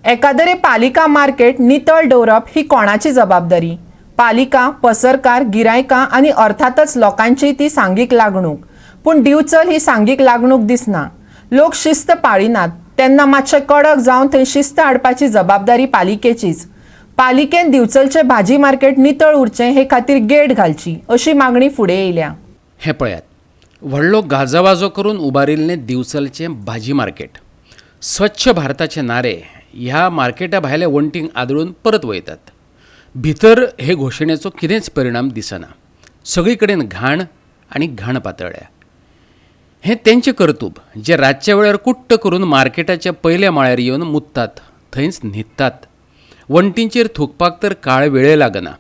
एकादरे पालिका मार्केट नितळ दवरप ही कोणाची जबाबदारी? पालिका, पसरकार, गिरायकां आणि अर्थातच लोकांची ती सांघिक लागणूक. पूण दिवचल ही सांघिक लागणूक दिसना. लोक शिस्त पाळिनात तेन्ना मातशें कडक जावन थंय शिस्त हाडपाची जबाबदारी पालिकेचीच. पालिकेन दिवचलचे भाजी मार्केट नितळ उरचें हे खातीर गेट घालची अशी मागणी फुडें येयल्या. हे पळयात, व्हडलो गाजावाजो करून उबारिल्लें दिवचलचें भाजी मार्केट. स्वच्छ भारताचे नारे ह्या मार्केटा भायल्या वण्टींक आदळून परत वयतात. भितर हे घोशणेचो कितेंच परिणाम दिसना. सगळी कडेन घाण आनी घाण पातळ्ळ्या. हें तेंचें कर्तूब जे रातच्या वेळार कुट्ट करून मार्केटाच्या पयल्या माळ्यार येवन मुत्तात, थंयच न्हिदतात. वण्टींचेर थुकपाक तर काळ वेळय लागना.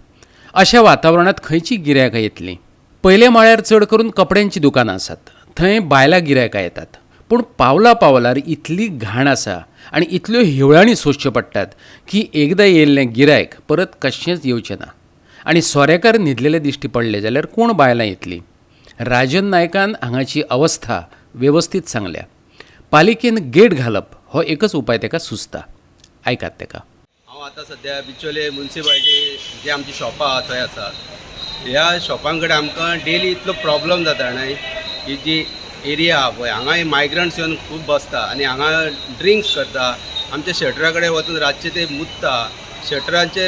अशा वातावरणांत खंयची गिरायकां येतलीं? पयल्या माळ्यार चड करून कपड्यांची दुकानां आसात. थंय बायलां गिरायकां येतात. पूण पावला पावलार इतली घाण आसा आनी इतल्यो हिवळाणी सोंसच्यो पडटात की एकदां येयल्लें गिरायक परत कशेंच येवचें ना. आनी सोरेकार न्हिदलेले दिश्टी पडले जाल्यार कोण बायलां येतलीं? राजन नायकान हांगाची अवस्था वेवस्थीत सांगल्या. पालिकेन गेट घालप हो एकच उपाय तेका सुचता. आयकात तेका. हांव आतां सद्या बिचोले म्युन्सिपालिटी जे आमची शॉपां आहा थंय आसा. ह्या शॉपां कडेन आमकां डेली इतलो प्रॉब्लम जाता न्हय. ही जी एरिया आहा पळय हांगा मायग्रंट्स येवन खूब बसता आनी हांगा ड्रिंक्स करता. आमच्या शटरा कडेन वचून रातचे ते मुत्ता, शटरांचे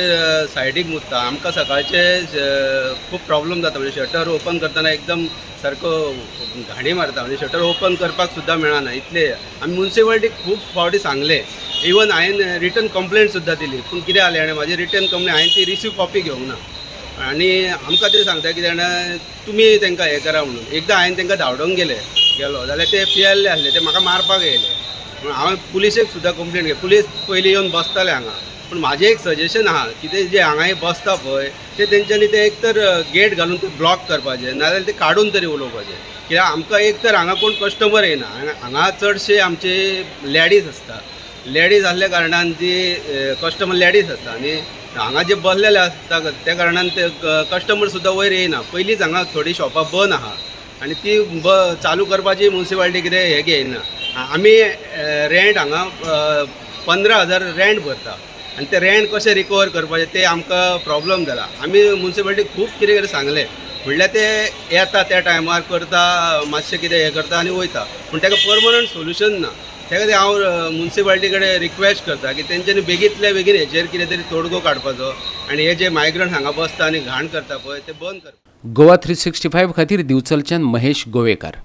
सायडीक मुत्ता. आमकां सकाळचे खूब प्रॉब्लम जाता. म्हणजे शटर ओपन करतना एकदम सारको घाणी मारता. म्हणजे शटर ओपन करपाक सुद्दां मेळना इतले. आमी म्युन्सिपालिटीक खूब फावटी सांगले. इवन हांवें रिटर्न कंप्लेंट सुद्दां दिली. पूण कितें जालें आनी म्हाजी रिटर्न कंप्लेंट हांवें ती रिसीव कॉपी घेवंक ना. आनी आमकां तरी सांगता कितें जाणा तुमी तांकां हें करा म्हणून. एकदां हांवें तांकां धांवडोंक गेलो जाल्यार ते पियेल्ले आसले. ते म्हाका मारपाक येयले. पूण हांवें पुलिसेक सुद्दां कंप्लेंट केली. पुलीस पयलीं येवन बसताले हांगा. पूण म्हाजें एक सजेशन आहा कितें जे हांगा बसता पळय ते तेंच्यांनी ते एक तर गेट घालून ते ब्लॉक करपाचें नाजाल्यार ते काडून तरी उलोवपाचें. कित्याक आमकां एक तर हांगा कोण कस्टमर येना. हांगा चडशे आमचे लेडीज आसता. लेडीज आसल्या कारणान ती कस्टमर लेडीज आसता आनी हांगा जे बसलेले आसता त्या कारणान ते कस्टमर सुद्दां वयर येयना. पयलींच हांगा थोडी शॉपां बंद आहा आनी ती चालू करपाची म्युन्सिपालिटी कितें हें घेयना. आमी रेंट हांगा 15,000 रेंट भरता आनी ते रेंट कशें रिकवर करपाचें ते आमकां प्रॉब्लम जाला. आमी म्युन्सिपालिटीक खूब कितें कितें सांगलें. म्हणल्यार ते येता त्या टायमार करता, मातशें कितें हें करता आनी वयता. पूण ताका परमनंट सोल्युशन ना. त्या खातीर हांव म्युन्सिपालिटी कडेन रिक्वेस्ट करता की तेंच्यांनी बेगींतल्या बेगीन हेचेर कितें तरी तोडगो काडपाचो आनी हे जे मायग्रंट हांगा बसता आनी घाण करता पळय ते बंद करता. गोवा 365 खातीर दिवचलच्यान महेश गोवेकार.